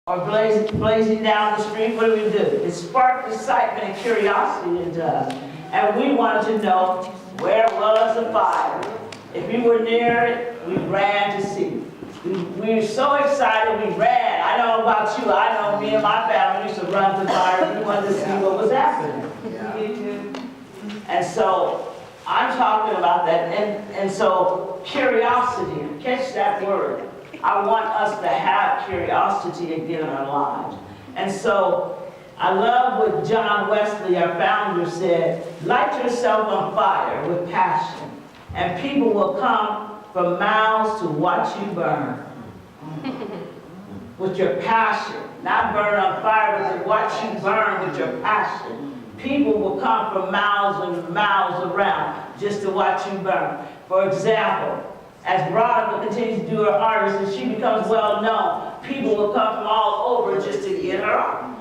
or blazing down the street, what do? It sparked excitement and curiosity into us. And we wanted to know where was the fire. If we were near it, we ran to see. We were so excited, we ran. I don't know about you, I know me and my family used to run to the fire. We wanted to see what was happening. And so, I'm talking about that. And so, curiosity, catch that word. I want us to have curiosity again in our lives. And so, I love what John Wesley, our founder, said, light yourself on fire with passion, and people will come from miles to watch you burn. With your passion, not burn on fire, but to watch you burn with your passion. People will come from miles and miles around just to watch you burn. For example, as Veronica continues to do her artist and she becomes well known, people will come from all over just to get her art.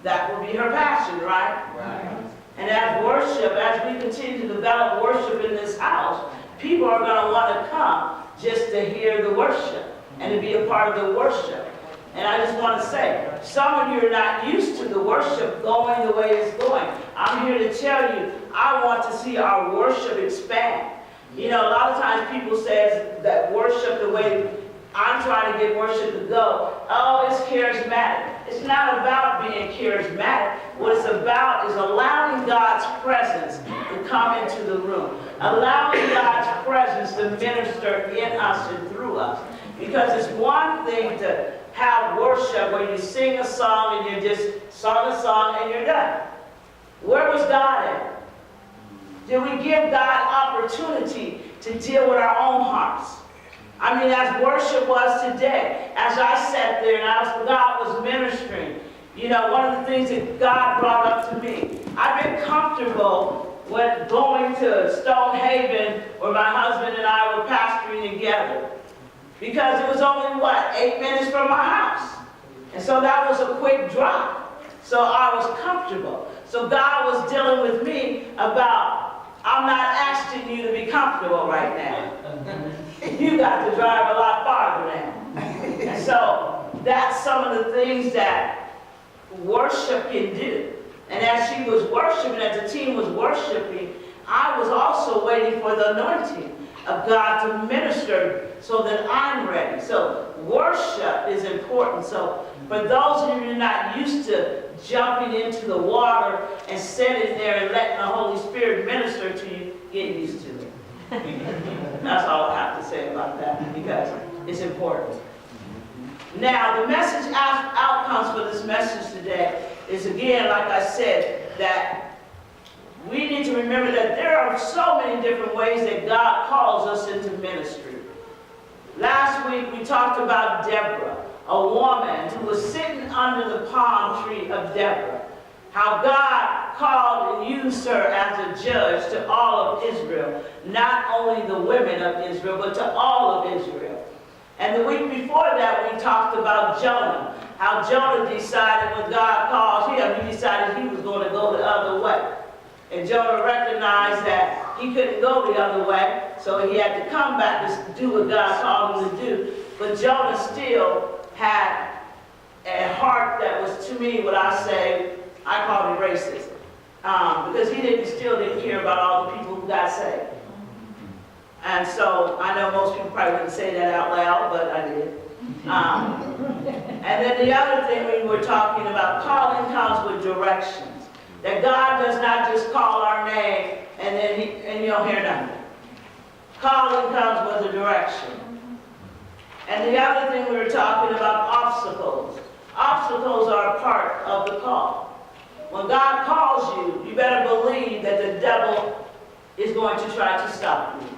That will be her passion, right? Right. And as worship, as we continue to develop worship in this house, people are going to want to come just to hear the worship and to be a part of the worship. And I just want to say, some of you are not used to the worship going the way it's going. I'm here to tell you, I want to see our worship expand. You know, a lot of times people say that worship, the way I'm trying to get worship to go, oh, it's charismatic. It's not about being charismatic. What it's about is allowing God's presence to come into the room. Allowing God's presence to minister in us and through us. Because it's one thing to have worship where you sing a song and you just sung a song and you're done. Where was God at? Did we give God opportunity to deal with our own hearts? I mean, as worship was today, as I sat there and God was ministering, you know, one of the things that God brought up to me, I've been comfortable with going to Stonehaven where my husband and I were pastoring together. Because it was only, 8 minutes from my house. And so that was a quick drop. So I was comfortable. So God was dealing with me about, I'm not asking you to be comfortable right now. You got to drive a lot farther now. And so that's some of the things that worship can do. And as she was worshiping, as the team was worshiping, I was also waiting for the anointing of God to minister so that I'm ready. So worship is important. So for those of you who are not used to jumping into the water and sitting there and letting the Holy Spirit minister to you, get used to it. That's all I have to say about that, because it's important. Now, the message outcomes for this message today is, again, like I said, that we need to remember that there are so many different ways that God calls us into ministry. Last week we talked about Deborah, a woman who was sitting under the palm tree of Deborah. How God called and used her as a judge to all of Israel, not only the women of Israel, but to all of Israel. And the week before that we talked about Jonah, how Jonah decided when God called him, he decided he was going to go the other way. And Jonah recognized that he couldn't go the other way, so he had to come back to do what God called him to do. But Jonah still had a heart that was, to me, what I say, I call it racist. Because he still didn't care about all the people who got saved. And so, I know most people probably wouldn't say that out loud, but I did. And then the other thing we were talking about, calling comes with directions. That God does not just call our name and then you don't hear nothing. Calling comes with a direction. And the other thing we were talking about, obstacles. Obstacles are a part of the call. When God calls you, you better believe that the devil is going to try to stop you.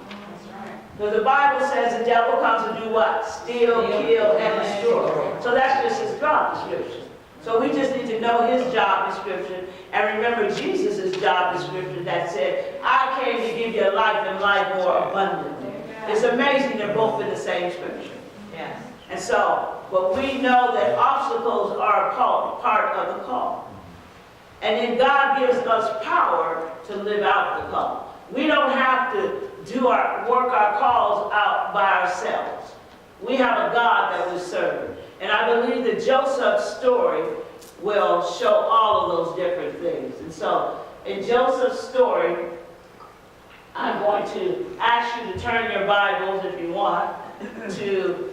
Because the Bible says the devil comes to do what? Steal, kill, and destroy. So that's just his job description. So we just need to know his job description and remember Jesus' job description that said, I came to give you a life and life more abundantly. It's amazing they're both in the same scripture. Yes. And so, but we know that obstacles are a part of the call. And then God gives us power to live out the call. We don't have to work our calls out by ourselves. We have a God that we serve. And I believe that Joseph's story will show all of those different things. And so, in Joseph's story, I'm going to ask you to turn your Bibles, if you want, to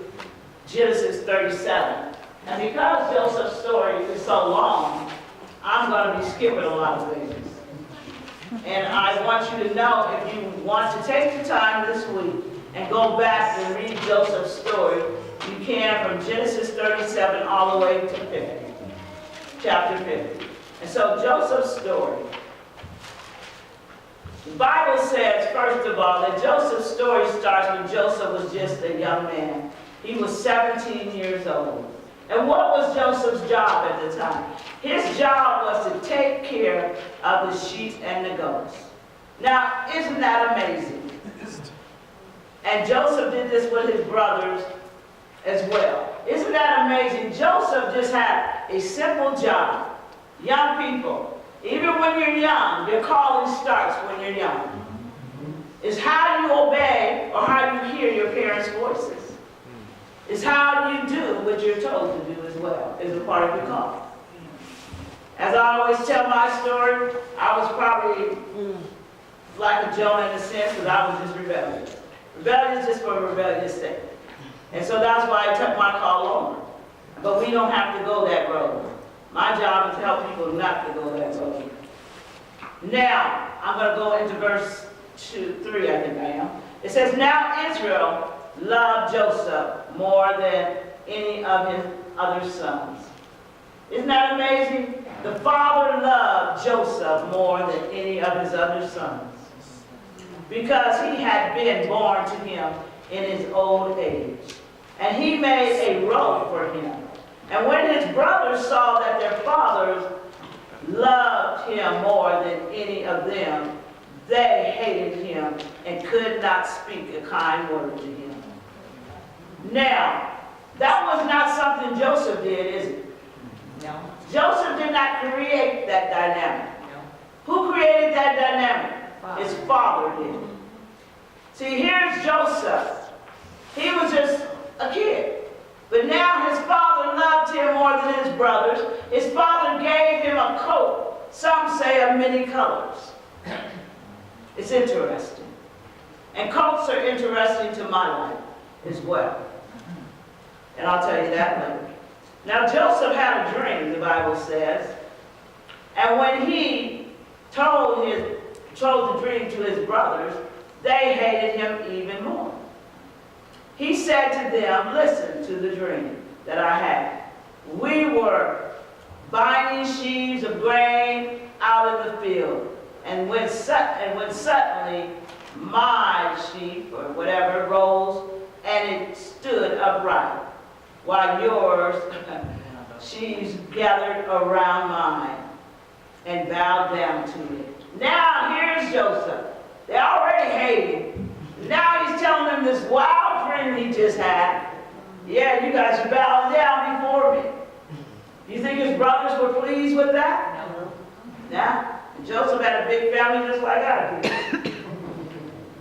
Genesis 37. And because Joseph's story is so long, I'm going to be skipping a lot of things. And I want you to know, if you want to take the time this week and go back and read Joseph's story, you can, from Genesis 37 all the way to 50, chapter 50. And so Joseph's story. The Bible says, first of all, that Joseph's story starts when Joseph was just a young man. He was 17 years old. And what was Joseph's job at the time? His job was to take care of the sheep and the goats. Now, isn't that amazing? And Joseph did this with his brothers as well. Isn't that amazing? Joseph just had a simple job. Young people, even when you're young, your calling starts when you're young. It's how you obey or how you hear your parents' voices. It's how you do what you're told to do as well, is a part of your calling. As I always tell my story, I was probably like a Jonah in a sense, because I was just rebellious. Rebellious just for rebellious sake. And so that's why I took my call on. But we don't have to go that road. My job is to help people not to go that road. Now, I'm going to go into verse 3, I think I am. It says, now Israel loved Joseph more than any of his other sons. Isn't that amazing? The father loved Joseph more than any of his other sons, because he had been born to him in his old age. And he made a robe for him. And when his brothers saw that their fathers loved him more than any of them, they hated him and could not speak a kind word to him. Now, that was not something Joseph did, is it? No. Joseph did not create that dynamic. No. Who created that dynamic? Father. His father did. See, here's Joseph. He was just a kid. But now his father loved him more than his brothers. His father gave him a coat, some say of many colors. It's interesting. And coats are interesting to my life as well. And I'll tell you that later. Now Joseph had a dream, the Bible says. And when he told the dream to his brothers, they hated him even more. He said to them, listen to the dream that I had. We were binding sheaves of grain out in the field. And when suddenly my sheaf, or whatever, rose, and it stood upright, while yours sheaves gathered around mine and bowed down to it. Now here's Joseph. They already hate him. Now he's telling them this wild dream he just had. Yeah, you guys are bowing down before me. You think his brothers were pleased with that? No. Nah. Joseph had a big family just like I do.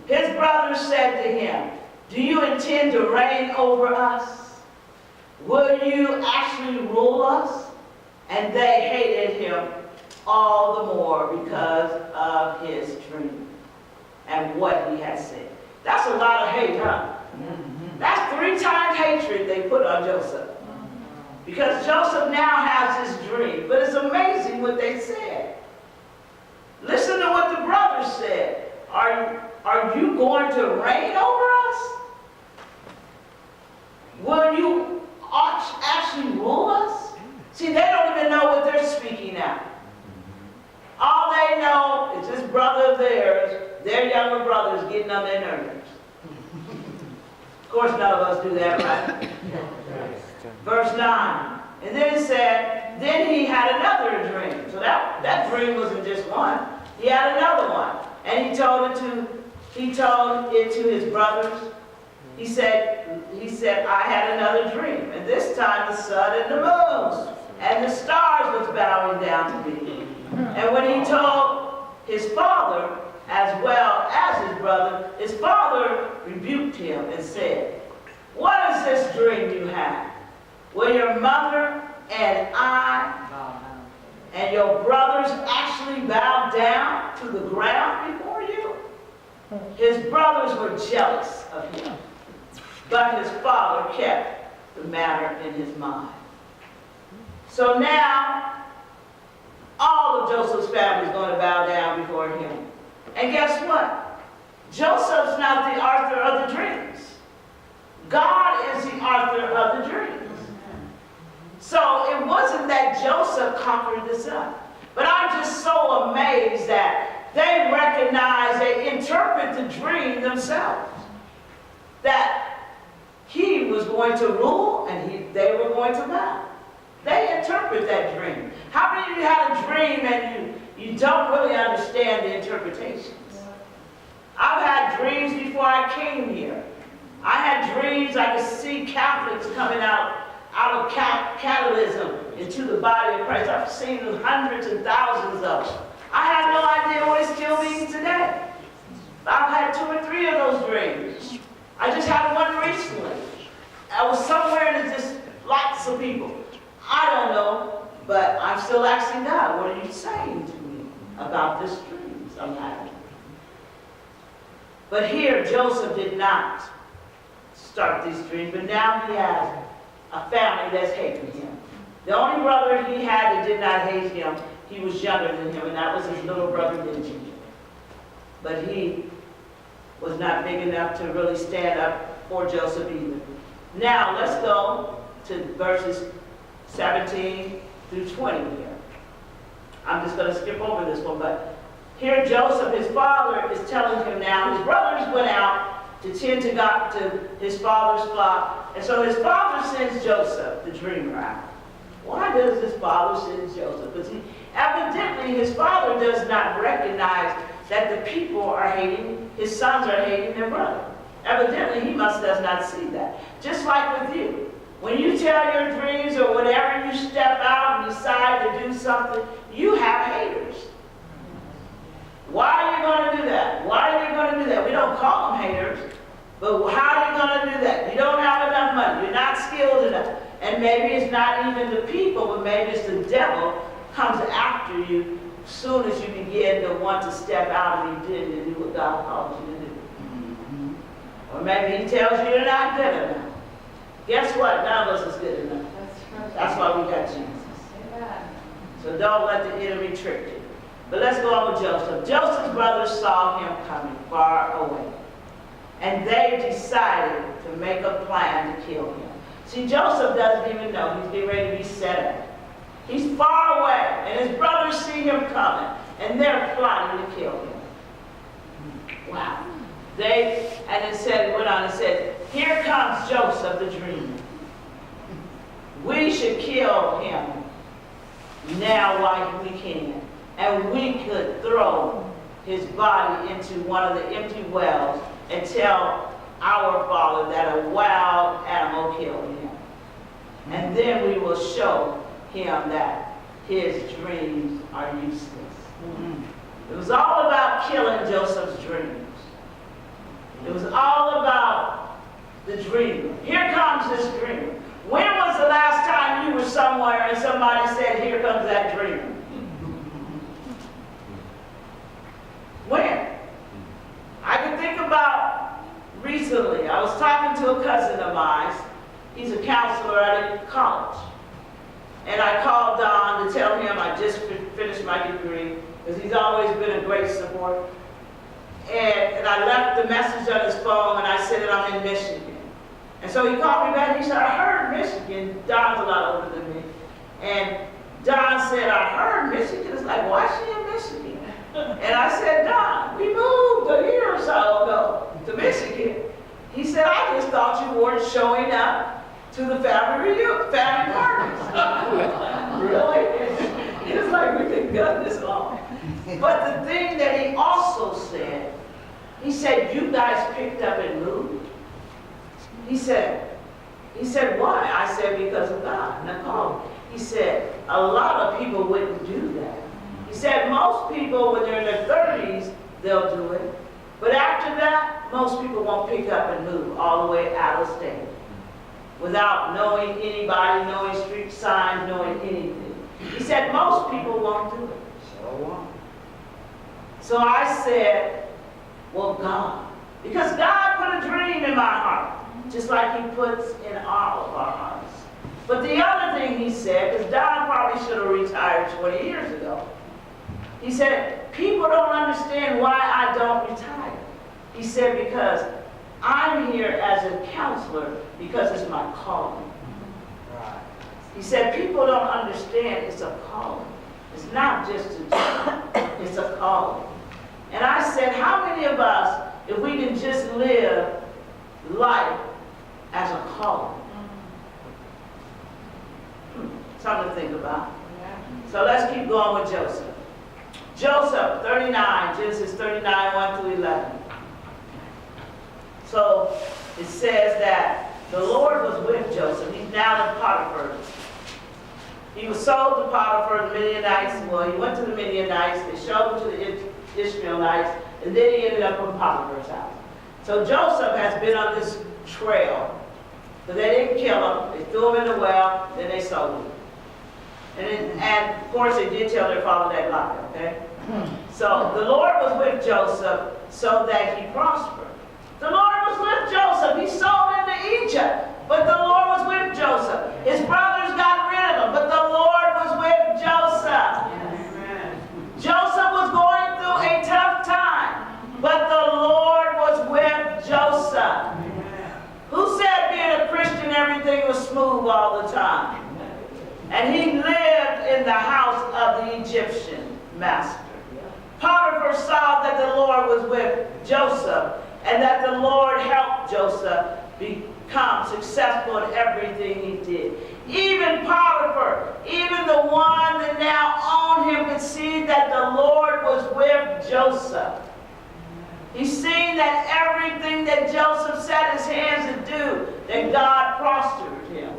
His brothers said to him, do you intend to reign over us? Will you actually rule us? And they hated him all the more because of his dream and what he had said. That's a lot of hate, huh? That's 3 times hatred they put on Joseph. Because Joseph now has his dream. But it's amazing what they said. Listen to what the brothers said. Are you going to reign over us? Will you actually rule us? See, they don't even know what they're speaking out. All they know is this brother of theirs, their younger brother, is getting on their nerves. Of course, none of us do that, right? Verse 9. And then it said, then he had another dream. So that dream wasn't just one. He had another one. And he told it to his brothers. He said, I had another dream. And this time the sun and the moon and the stars was bowing down to me. And when he told his father, as well as his brother, his father rebuked him and said, what is this dream you have? Will your mother and I and your brothers actually bow down to the ground before you? His brothers were jealous of him, but his father kept the matter in his mind. So now, all of Joseph's family is going to bow down before him. And guess what? Joseph's not the author of the dreams. God is the author of the dreams. So it wasn't that Joseph conquered the son. But I'm just so amazed that they recognize, they interpret the dream themselves. That he was going to rule and they were going to bow. They interpret that dream. How many of you had a dream and you don't really understand the interpretations? I've had dreams before I came here. I had dreams I could see Catholics coming out of Catholicism into the body of Christ. I've seen hundreds and thousands of them. I have no idea what it still means today. I've had 2 or 3 of those dreams. I just had one recently. I was somewhere and there's just lots of people. I don't know, but I'm still asking God, what are you saying to me about this dreams I'm having? But here, Joseph did not start these dreams, but now he has a family that's hating him. The only brother he had that did not hate him, he was younger than him, and that was his little brother Benjamin. But he was not big enough to really stand up for Joseph either. Now, let's go to verses 17 through 20 here. I'm just going to skip over this one, but here Joseph, his father, is telling him now, his brothers went out to tend to his father's flock, and so his father sends Joseph, the dreamer, out. Why does his father send Joseph? Because evidently his father does not recognize that the people are hating, his sons are hating their brother. Evidently he does not see that. Just like with you. When you tell your dreams or whenever you step out and decide to do something, you have haters. Why are you going to do that? Why are you going to do that? We don't call them haters, but how are you going to do that? You don't have enough money. You're not skilled enough. And maybe it's not even the people, but maybe it's the devil comes after you as soon as you begin to want to step out and you didn't do what God called you to do. Or maybe he tells you you're not good enough. Guess what? None of us is good enough. That's why we got Jesus. So don't let the enemy trick you. But let's go on with Joseph. Joseph's brothers saw him coming far away. And they decided to make a plan to kill him. See, Joseph doesn't even know he's getting ready to be set up. He's far away, and his brothers see him coming, and they're plotting to kill him. Wow. Went on and said, here comes Joseph the dreamer. We should kill him now while we can. And we could throw his body into one of the empty wells and tell our father that a wild animal killed him. And then we will show him that his dreams are useless. It was all about killing Joseph's dreams. It was all about the dreamer. Here comes this dreamer. When was the last time you were somewhere and somebody said, here comes that dreamer? When? I can think about recently. I was talking to a cousin of mine. He's a counselor at a college. And I called Don to tell him I just finished my degree, because he's always been a great support. And I left the message on his phone, and I said that I'm in Michigan. And so he called me back, and he said, I heard Michigan. Don's a lot older than me. And Don said, I heard Michigan. It's like, why is she in Michigan? And I said, Don, we moved a year or so ago to Michigan. He said, I just thought you weren't showing up to the family parties. Really? It's like we've been gone this long. But the thing that he also said, he said, you guys picked up and moved. He said, why? I said, because of God. Nicole. He said, a lot of people wouldn't do that. He said, most people, when they're in their 30s, they'll do it. But after that, most people won't pick up and move all the way out of state. without knowing anybody, knowing street signs, knowing anything. He said most people won't do it. So I said, well, God. Because God put a dream in my heart, just like he puts in all of our hearts. But the other thing he said, because Don probably should have retired 20 years ago. He said, people don't understand why I don't retire. He said, because I'm here as a counselor because it's my calling. Right. He said, people don't understand it's a calling. It's not just a job, it's a calling. And I said, how many of us, if we can just live life as a calling? Something to think about. So let's keep going with Joseph. Joseph, 39, Genesis 39, 1 through 11. So it says that the Lord was with Joseph. He's now in Potiphar. He was sold to Potiphar, the Midianites. Well, he went to the Midianites. They showed him to the Ishmaelites. And then he ended up in Potiphar's house. So Joseph has been on this trail. But they didn't kill him. They threw him in the well. Then they sold him. And of course, they did tell their father that lie, okay? So the Lord was with Joseph so that he prospered. The Lord was with Joseph. He sold into Egypt, but the Lord was with Joseph. His brothers got rid of him, but the Lord was with Joseph. Amen. Joseph was going through a tough time, but the Lord was with Joseph. Amen. Who said being a Christian, everything was smooth all the time? And he lived in the house of the Egyptian master. Potiphar saw that the Lord was with Joseph and that the Lord helped Joseph become successful in everything he did. Even Potiphar, even the one that now owned him, could see that the Lord was with Joseph. He seen that everything that Joseph set his hands to do, that God prospered him.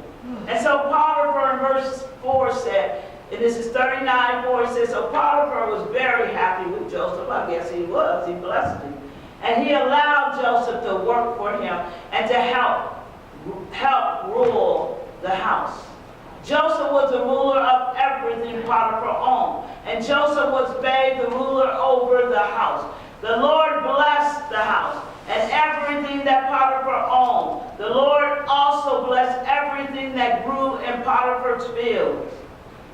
And so Potiphar in verse 4 said, and this is 39:4, it says, so Potiphar was very happy with Joseph. I guess he was. He blessed him. And he allowed Joseph to work for him and to help rule the house. Joseph was the ruler of everything Potiphar owned. And Joseph was made the ruler over the house. The Lord blessed the house and everything that Potiphar owned. The Lord also blessed everything that grew in Potiphar's fields.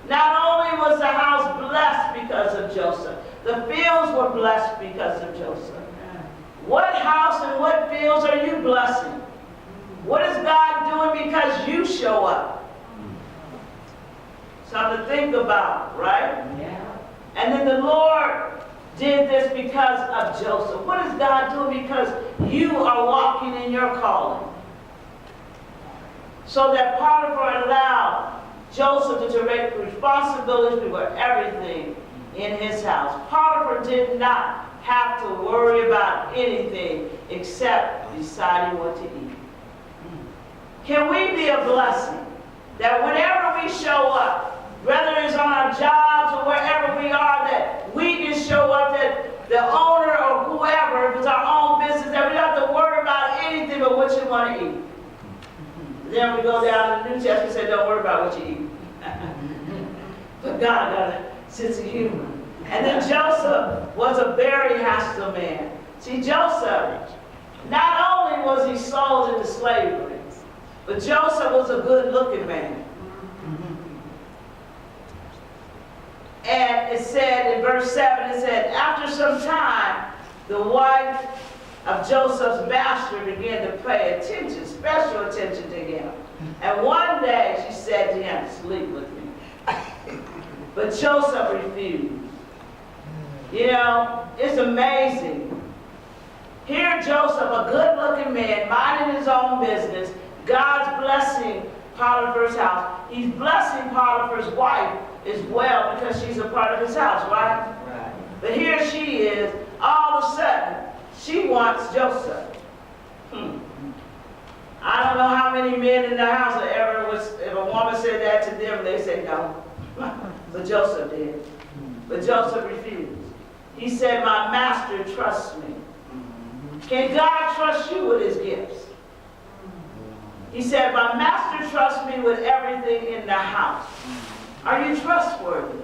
Not only was the house blessed because of Joseph, the fields were blessed because of Joseph. What house and what fields are you blessing? What is God doing because you show up? Something to think about, right? Yeah. And then the Lord did this because of Joseph. What is God doing because you are walking in your calling? So that Potiphar allowed Joseph to take responsibility for everything in his house. Potiphar did not have to worry about anything except deciding what to eat. Can we be a blessing that whenever we show up, whether it's on our jobs or wherever we are, that we just show up, that the owner or whoever, if it's our own business, that we don't have to worry about anything but what you want to eat. Then we go down to the New Testament and say, don't worry about what you eat. But God got a sense of humor. And then Joseph was a very hostile man. See, Joseph, not only was he sold into slavery, but Joseph was a good-looking man. And it said in verse 7, it said, after some time, the wife of Joseph's master began to pay attention, special attention to him. And one day she said to him, sleep with me. But Joseph refused. You know, it's amazing. Here Joseph, a good-looking man, minding his own business, God's blessing Potiphar's house. He's blessing Potiphar's wife as well because she's a part of his house, right? Right. But here she is, all of a sudden, she wants Joseph. I don't know how many men in the house if a woman said that to them, they said no. But Joseph did. But Joseph refused. He said, my master trusts me. Can God trust you with his gifts? He said, my master trusts me with everything in the house. Are you trustworthy?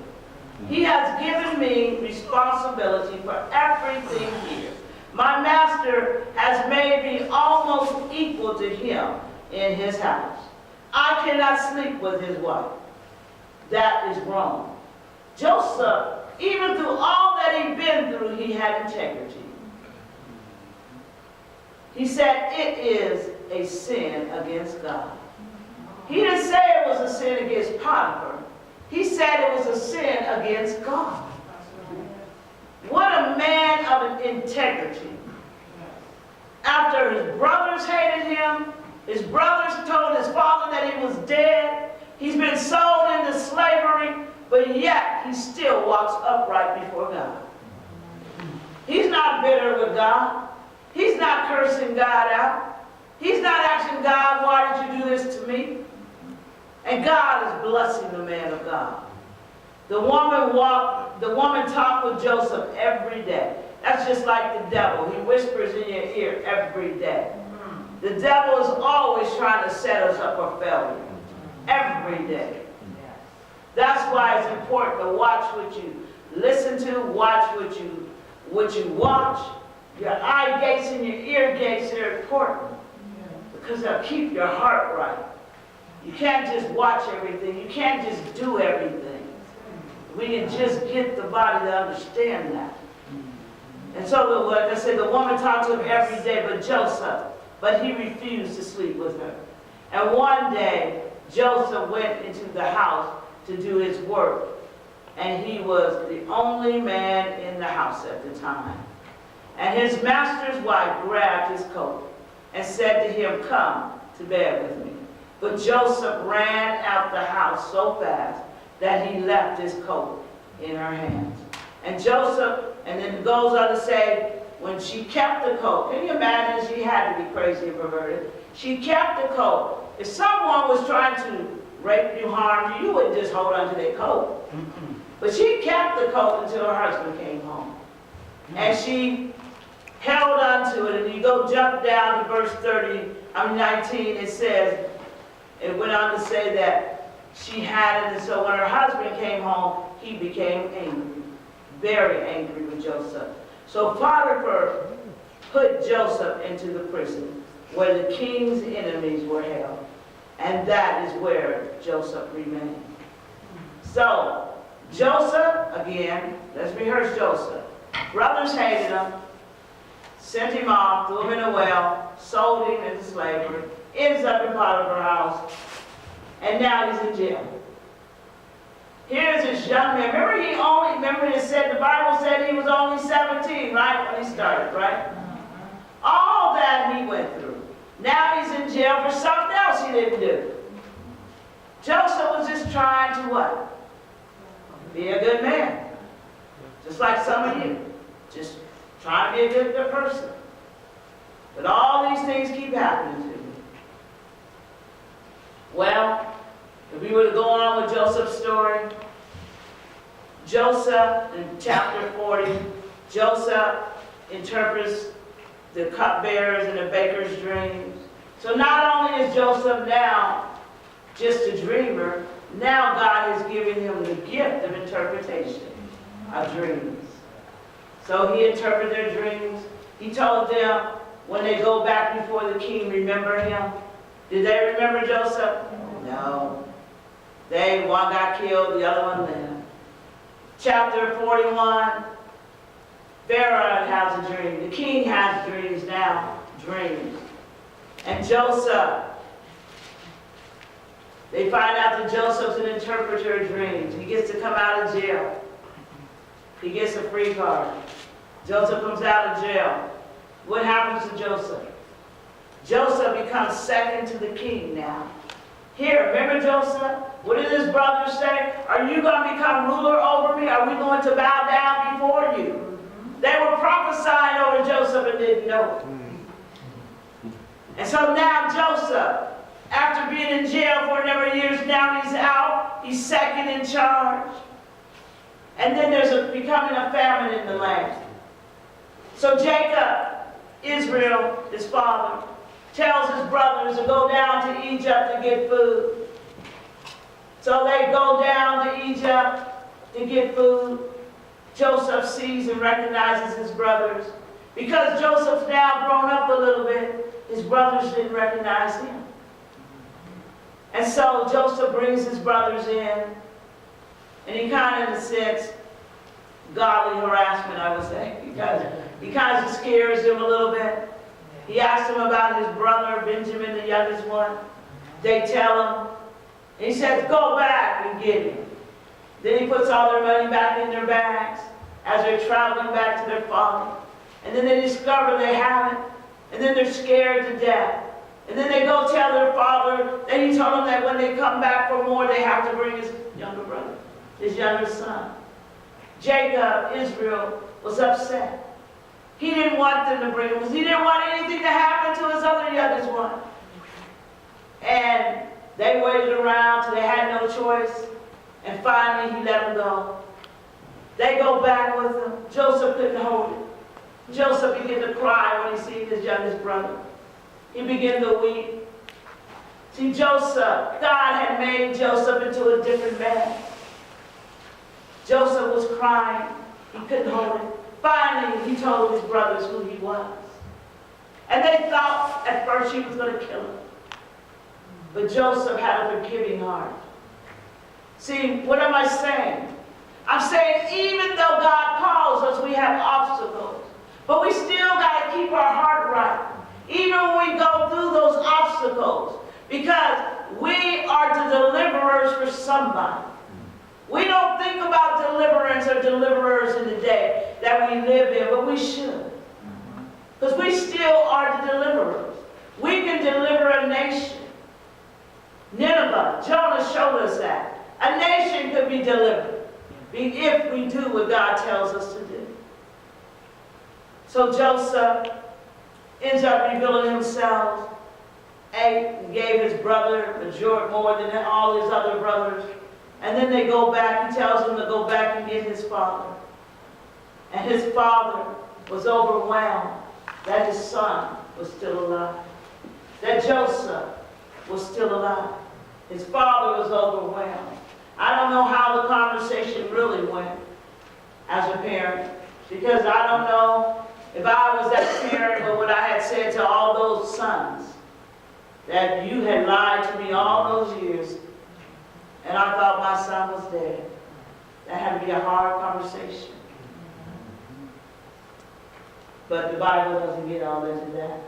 He has given me responsibility for everything here. My master has made me almost equal to him in his house. I cannot sleep with his wife. That is wrong. Joseph, even through all that he'd been through, he had integrity. He said, it is a sin against God. He didn't say it was a sin against Potiphar. He said it was a sin against God. What a man of integrity. After his brothers hated him, his brothers told his father that he was dead, he's been sold into slavery, but yet he still walks upright before God. He's not bitter with God. He's not cursing God out. He's not asking God, why did you do this to me? And God is blessing the man of God. The woman talked with Joseph every day. That's just like the devil. He whispers in your ear every day. The devil is always trying to set us up for failure. Every day. That's why it's important to watch what you listen to, watch what you watch. Your eye gates and your ear gates are important because they'll keep your heart right. You can't just watch everything. You can't just do everything. We can just get the body to understand that. And so, like I said, the woman talked to him every day, but he refused to sleep with her. And one day, Joseph went into the house to do his work, and he was the only man in the house at the time. And his master's wife grabbed his coat and said to him, come to bed with me. But Joseph ran out the house so fast that he left his coat in her hands. And Joseph, and then it goes on to say, when she kept the coat, can you imagine? She had to be crazy and perverted. She kept the coat. If someone was trying to rape you, harm you, you wouldn't just hold on to their coat. But she kept the coat until her husband came home. And she held on to it, and you go jump down to verse 19, it says, it went on to say that she had it, and so when her husband came home, he became angry, very angry with Joseph. So Potiphar put Joseph into the prison where the king's enemies were held, and that is where Joseph remained. So Joseph, again, let's rehearse Joseph. Brothers hated him, sent him off, threw him in a well, sold him into slavery, ends up in Potiphar's house, and now he's in jail. Here's this young man. Remember it said, the Bible said he was only 17, right, when he started, right? All that he went through. Now he's in jail for something else he didn't do. Joseph was just trying to what? Be a good man. Just like some of you. Just trying to be a good person. But all these things keep happening to me. Well, if we were to go on with Joseph's story, Joseph, in chapter 40, Joseph interprets the cupbearers and the baker's dreams. So not only is Joseph now just a dreamer, now God is giving him the gift of interpretation of dreams. So he interpreted their dreams. He told them when they go back before the king, remember him. Did they remember Joseph? No. One got killed, the other one lived. Chapter 41, Pharaoh has a dream. The king has dreams now, dreams. And Joseph, they find out that Joseph's an interpreter of dreams. He gets to come out of jail. He gets a free card. Joseph comes out of jail. What happens to Joseph? Joseph becomes second to the king now. Here, remember Joseph? What did his brothers say? Are you going to become ruler over me? Are we going to bow down before you? They were prophesying over Joseph and didn't know it. And so now Joseph, after being in jail for a number of years, now he's out. He's second in charge. And then there's becoming a famine in the land. So Jacob, Israel, his father, tells his brothers to go down to Egypt to get food. So they go down to Egypt to get food. Joseph sees and recognizes his brothers. Because Joseph's now grown up a little bit, his brothers didn't recognize him. And so Joseph brings his brothers in, and he kind of, in a sense, godly harassment, I would say, because he kind of scares them a little bit. He asks them about his brother, Benjamin, the youngest one. They tell him. And he says, go back and get him. Then he puts all their money back in their bags as they're traveling back to their father. And then they discover they haven't. And then they're scared to death. And then they go tell their father, and he told them that when they come back for more, they have to bring his younger brother, his younger son. Jacob, Israel, was upset. He didn't want them to bring him because he didn't want anything to happen to his other youngest one. And they waited around till they had no choice. And finally, he let them go. They go back with him. Joseph couldn't hold it. Joseph began to cry when he seen his youngest brother. He began to weep. See, Joseph, God had made Joseph into a different man. Joseph was crying. He couldn't hold it. Finally, he told his brothers who he was. And they thought at first he was going to kill him. But Joseph had a forgiving heart. See, what am I saying? I'm saying even though God calls us, we have obstacles. But we still got to keep our heart right. Even when we go through those obstacles. Because we are the deliverers for somebody. We don't think about deliverance or deliverers in the day that we live in, but we should. Because we still are the deliverers. We can deliver a nation. Nineveh, Jonah showed us that. A nation could be delivered if we do what God tells us to do. So Joseph ends up revealing himself, and gave his brother more than all his other brothers. And then they go back, he tells them to go back and get his father. And his father was overwhelmed that his son was still alive. That Joseph was still alive. His father was overwhelmed. I don't know how the conversation really went as a parent, because I don't know if I was that parent or what I had said to all those sons, that you had lied to me all those years, and I thought my son was dead. That had to be a hard conversation. But the Bible doesn't get all into that.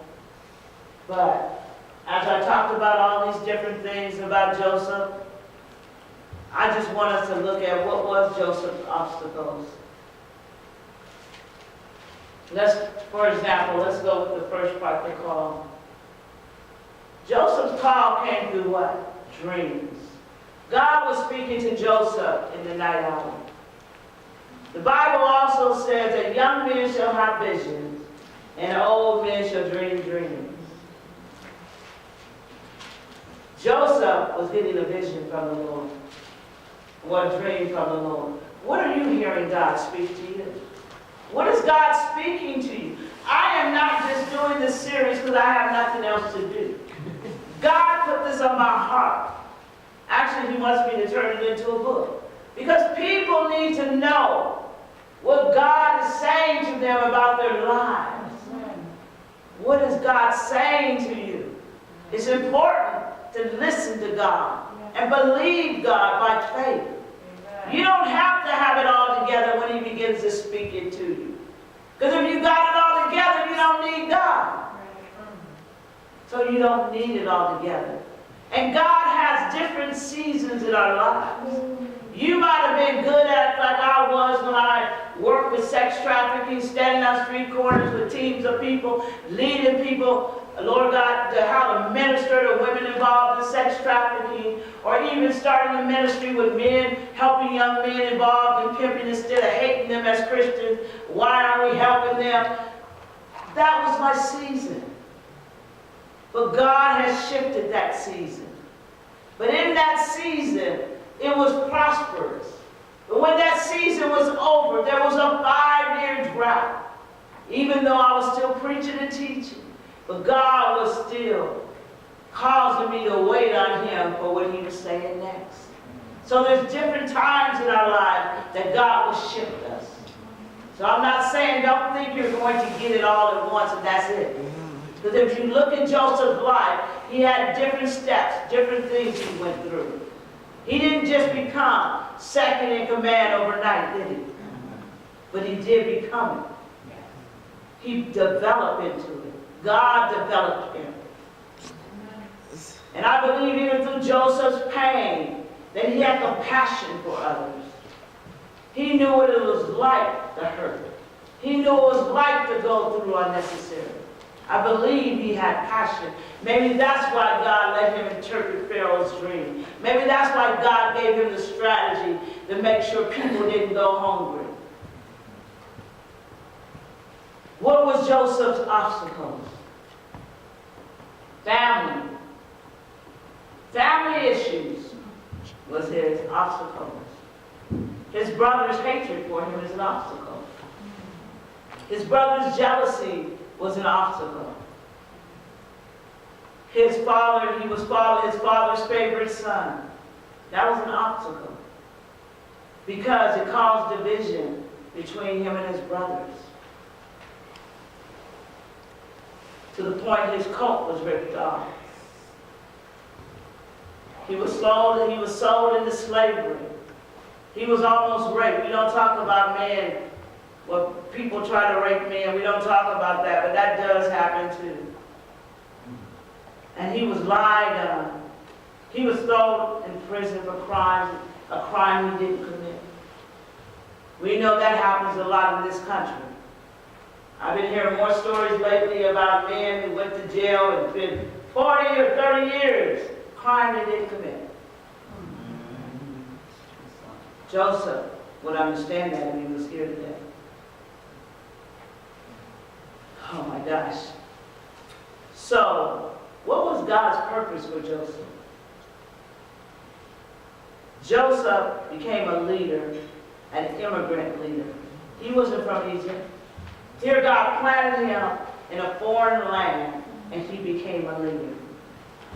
But as I talked about all these different things about Joseph, I just want us to look at what was Joseph's obstacles. For example, let's go with the first part, the call. Joseph's call came through what? Dreams. God was speaking to Joseph in the night hour. The Bible also says that young men shall have visions, and old men shall dream dreams. Joseph was getting a vision from the Lord, or a dream from the Lord. What are you hearing God speak to you? What is God speaking to you? I am not just doing this series because I have nothing else to do. God put this on my heart. Actually, he wants me to turn it into a book. Because people need to know what God is saying to them about their lives. What is God saying to you? It's important to listen to God and believe God by faith. You don't have to have it all together when he begins to speak it to you. Because if you got it all together, you don't need God. So you don't need it all together. And God has different seasons in our lives. You might have been good at it like I was when I worked with sex trafficking, standing on street corners with teams of people, leading people, Lord God, how to minister to women involved in sex trafficking, or even starting a ministry with men, helping young men involved in pimping instead of hating them as Christians. Why aren't we helping them? That was my season. But God has shifted that season. But in that season, it was prosperous. But when that season was over, there was a 5-year drought. Even though I was still preaching and teaching, But God was still causing me to wait on him for what he was saying next. So there's different times in our lives that God will shift us. So I'm not saying don't think you're going to get it all at once and that's it. Because if you look at Joseph's life, he had different steps, different things he went through. He didn't just become second in command overnight, did he? But he did become it. He developed into it. God developed him. And I believe even through Joseph's pain, that he had compassion for others. He knew what it was like to hurt. He knew what it was like to go through unnecessary. I believe he had passion. Maybe that's why God let him interpret Pharaoh's dream. Maybe that's why God gave him the strategy to make sure people didn't go hungry. What was Joseph's obstacles? Family. Family issues was his obstacles. His brother's hatred for him is an obstacle. His brother's jealousy was an obstacle. His father, he was his father's favorite son. That was an obstacle. Because it caused division between him and his brothers. To the point his coat was ripped off. He was sold into slavery. He was almost raped. We don't talk about men, well, people try to rape men. We don't talk about that, but that does happen too. And he was lied on. He was thrown in prison for a crime he didn't commit. We know that happens a lot in this country. I've been hearing more stories lately about men who went to jail and been 40 or 30 years, crime they didn't commit. Joseph would understand that if he was here today. Oh my gosh. So, what was God's purpose for Joseph? Joseph became a leader, an immigrant leader. He wasn't from Egypt. Here God planted him in a foreign land, and he became a leader.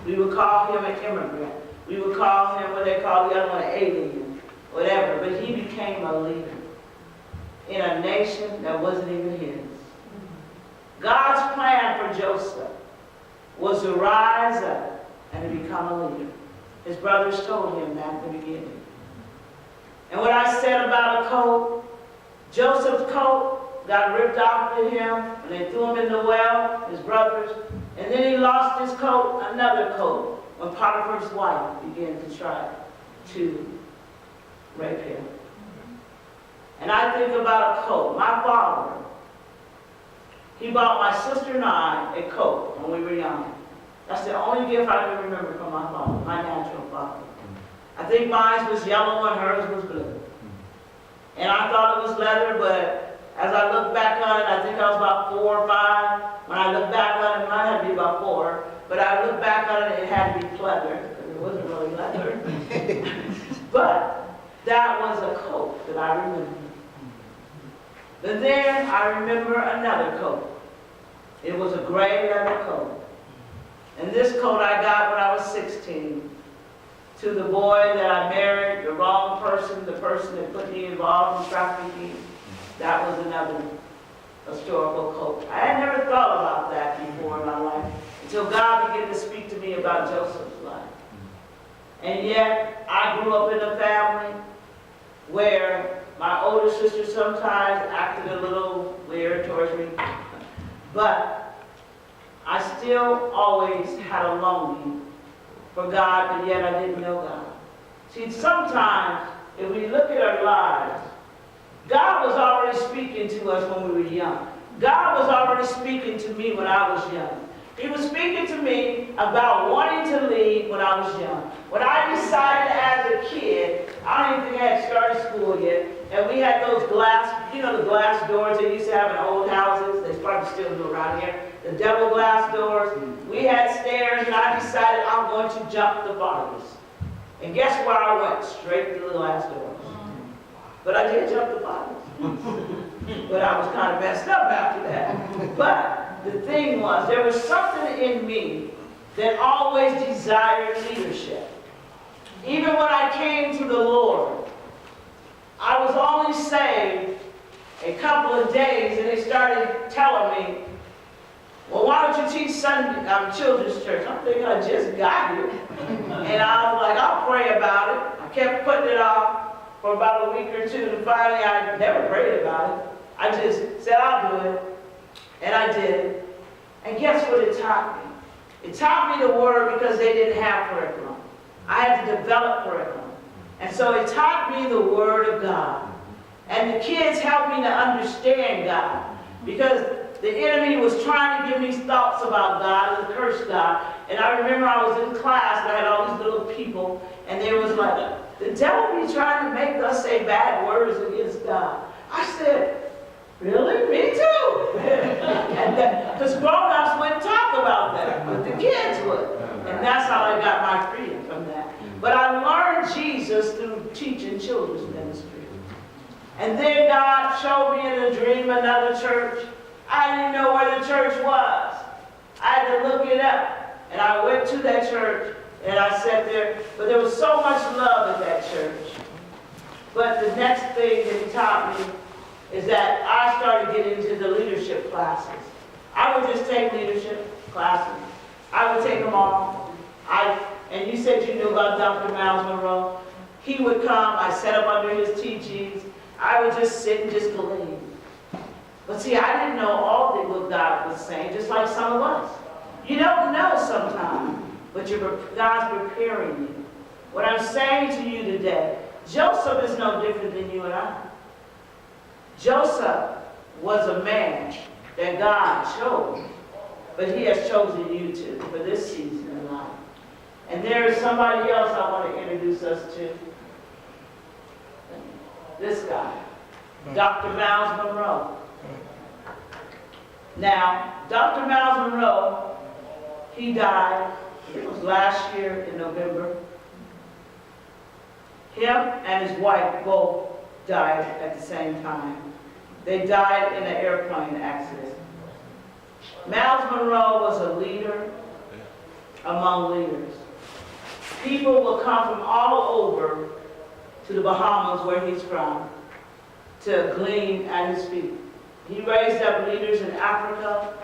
We would call him an immigrant. We would call him what they call the other one, an alien, whatever. But he became a leader in a nation that wasn't even his. God's plan for Joseph was to rise up and to become a leader. His brothers told him that at the beginning. And what I said about a coat, Joseph's coat got ripped off of him, and they threw him in the well, his brothers, and then he lost his coat, another coat, when Potiphar's wife began to try to rape him. And I think about a coat. My father, he bought my sister and I a coat when we were young. That's the only gift I can remember from my father, my natural father. I think mine was yellow and hers was blue. And I thought it was leather, but as I look back on it, I think I was about 4 or 5. When I look back on it, mine had to be about 4. But I look back on it, it had to be pleather, because it wasn't really leather. But that was a coat that I remember. But then I remember another coat. It was a gray leather coat. And this coat I got when I was 16. To the boy that I married, the wrong person, the person that put me involved in trafficking. That was another historical coat. I had never thought about that before in my life until God began to speak to me about Joseph's life. And yet, I grew up in a family where my older sister sometimes acted a little weird towards me, but I still always had a longing for God, but yet I didn't know God. See, sometimes, if we look at our lives, God was already speaking to us when we were young. God was already speaking to me when I was young. He was speaking to me about wanting to lead when I was young. When I decided as a kid, I don't even think I had started school yet, and we had those glass, you know, the glass doors they used to have in old houses. They probably still do around here. The double glass doors. We had stairs, and I decided I'm going to jump the farthest. And guess where I went? Straight through the glass doors. But I did jump the farthest. But I was kind of messed up after that. But the thing was, there was something in me that always desired leadership. Even when I came to the Lord, I was only saved a couple of days, and they started telling me, well, why don't you teach Sunday, children's church? I'm thinking, I just got here. And I was like, I'll pray about it. I kept putting it off for about a week or two, and finally I never prayed about it. I just said, I'll do it. And I did. And guess what it taught me? It taught me the Word because they didn't have curriculum. I had to develop curriculum. And so it taught me the Word of God. And the kids helped me to understand God. Because the enemy was trying to give me thoughts about God and curse God. And I remember I was in class and I had all these little people, and they was like, the devil be trying to make us say bad words against God. I said, really? Me too. Because grown-ups wouldn't talk about that, but the kids would. And that's how I got my freedom from that. But I learned Jesus through teaching children's ministry. And then God showed me in a dream another church. I didn't know where the church was. I had to look it up. And I went to that church, and I sat there. But there was so much love at that church. But the next thing that he taught me is that I started getting into the leadership classes. I would just take leadership classes. I would take them all. And you said you knew about Dr. Miles Monroe. He would come. I sat up under his teachings. I would just sit and just glean. But see, I didn't know all that what God was saying, just like some of us. You don't know sometimes, but God's preparing you. What I'm saying to you today, Joseph is no different than you and I. Joseph was a man that God chose, but he has chosen you too for this season in life. And there is somebody else I want to introduce us to. This guy, Dr. Miles Monroe. Now, Dr. Miles Monroe, he died, it was last year in November. Him and his wife both died at the same time. They died in an airplane accident. Miles Monroe was a leader among leaders. People will come from all over to the Bahamas, where he's from, to glean at his feet. He raised up leaders in Africa,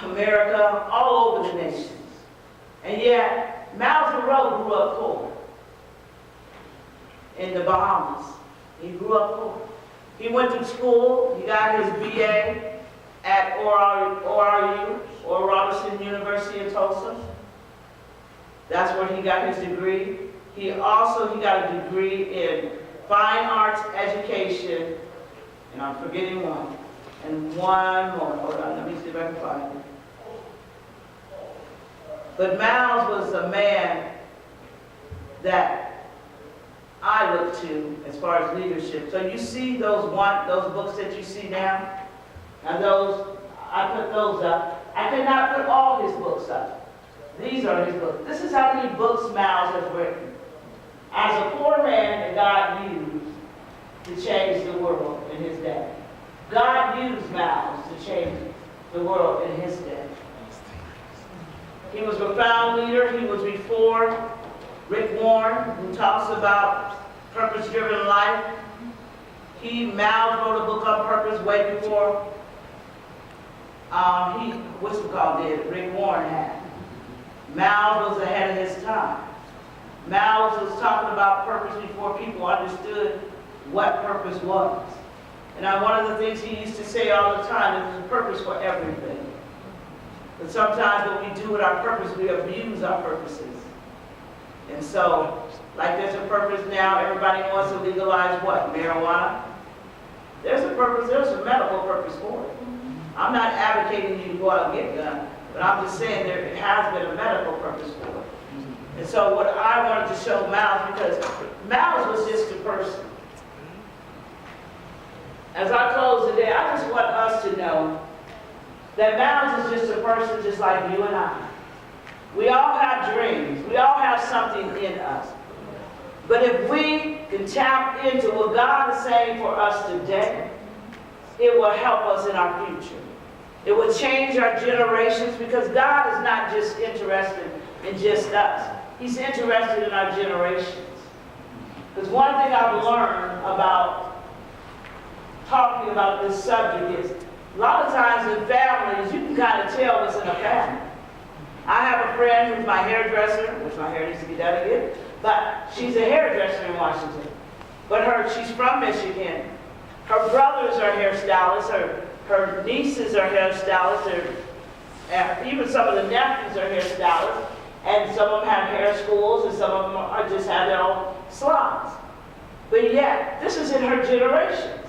America, all over the nations. And yet, Miles Monroe grew up poor in the Bahamas. He grew up poor. He went to school. He got his BA at ORU, Oral Robertson University in Tulsa. That's where he got his degree. He got a degree in fine arts education, and I'm forgetting one. And one more. Hold on, let me see if I can find it. But Miles was a man that I look to as far as leadership. So you see those books that you see now? Now I put those up. I could not put all his books up. These are his books. This is how many books Miles has written. As a poor man that God used to change the world in his day. God used Miles to change the world in his day. He was a profound leader. He was before Rick Warren, who talks about purpose-driven life. Miles wrote a book on purpose way before Rick Warren had. Miles was ahead of his time. Miles was talking about purpose before people understood what purpose was. And one of the things he used to say all the time is there's a purpose for everything. But sometimes when we do with our purpose, we abuse our purposes. And so, like there's a purpose now, everybody wants to legalize what? Marijuana? There's a purpose, there's a medical purpose for it. I'm not advocating you to go out and get gun, but I'm just saying there has been a medical purpose for it. And so what I wanted to show Miles, because Miles was just a person. As I close today, I just want us to know that Miles is just a person just like you and I. We all have dreams. We all have something in us. But if we can tap into what God is saying for us today, it will help us in our future. It will change our generations because God is not just interested in just us. He's interested in our generations. Because one thing I've learned about talking about this subject is a lot of times in families, you can kind of tell what's in a family. I have a friend who's my hairdresser, which my hair needs to be done again, but she's a hairdresser in Washington. But she's from Michigan. Her brothers are hairstylists, her nieces are hairstylists, even some of the nephews are hairstylists, and some of them have hair schools, and some of them are just have their own salons. But yet, this is in her generations,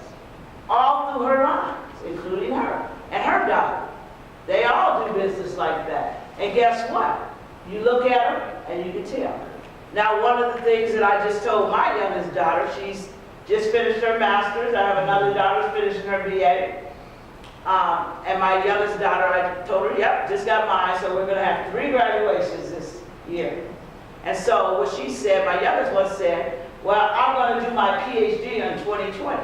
all through her lines, including her and her daughter. They all do business like that. And guess what? You look at them and you can tell. Now, one of the things that I just told my youngest daughter, she's just finished her master's. I have another daughter finishing her BA. And my youngest daughter, I told her, yep, just got mine, so we're going to have 3 graduations this year. And so what she said, my youngest one said, well, I'm going to do my PhD in 2020.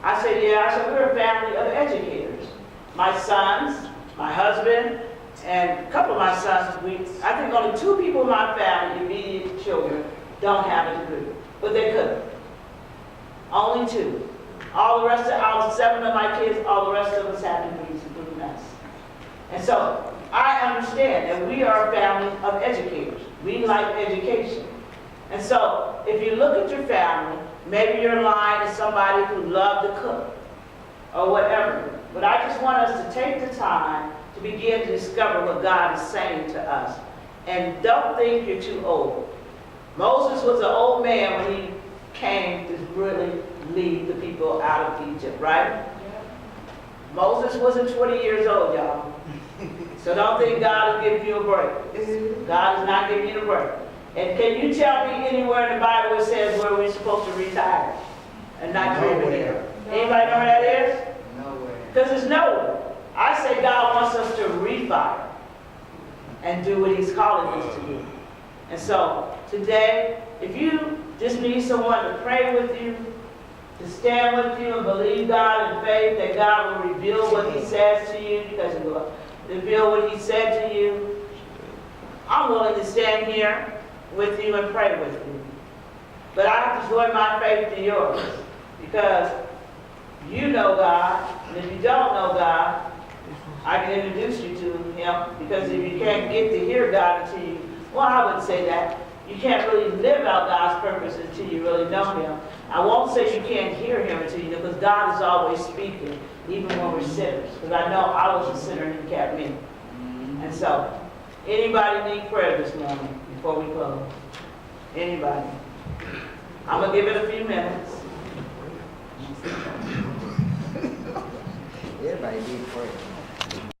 I said, yeah. I said, we're a family of educators. My sons, my husband, and a couple of my sons, I think only 2 people in my family, immediate children, don't have a degree. But they could. Only 2. All the rest of 7 of my kids, all the rest of us have degrees, including us. And so I understand that we are a family of educators. We like education. And so if you look at your family, maybe your line is somebody who loved to cook or whatever. But I just want us to take the time to begin to discover what God is saying to us. And don't think you're too old. Moses was an old man when he came to really lead the people out of Egypt, right? Yeah. Moses wasn't 20 years old, y'all. So don't think God is giving you a break. God is not giving you a break. And can you tell me anywhere in the Bible it says where we're supposed to retire and not dream again? Anybody know where that is? Nowhere. Because it's nowhere. I say God wants us to refire and do what He's calling us to do. And so today, if you just need someone to pray with you, to stand with you and believe God in faith that God will reveal what He says to you, because He will reveal what He said to you, I'm willing to stand here with you and pray with you. But I have to join my faith to yours, because you know God, and if you don't know God, I can introduce you to Him, because if you can't get to hear God until you, well, I wouldn't say that. You can't really live out God's purpose until you really know Him. I won't say you can't hear Him until you know, because God is always speaking, even when we're sinners. Because I know I was a sinner and He kept me. And so, anybody need prayer this morning before we close? Anybody? I'm going to give it a few minutes. Everybody need prayer.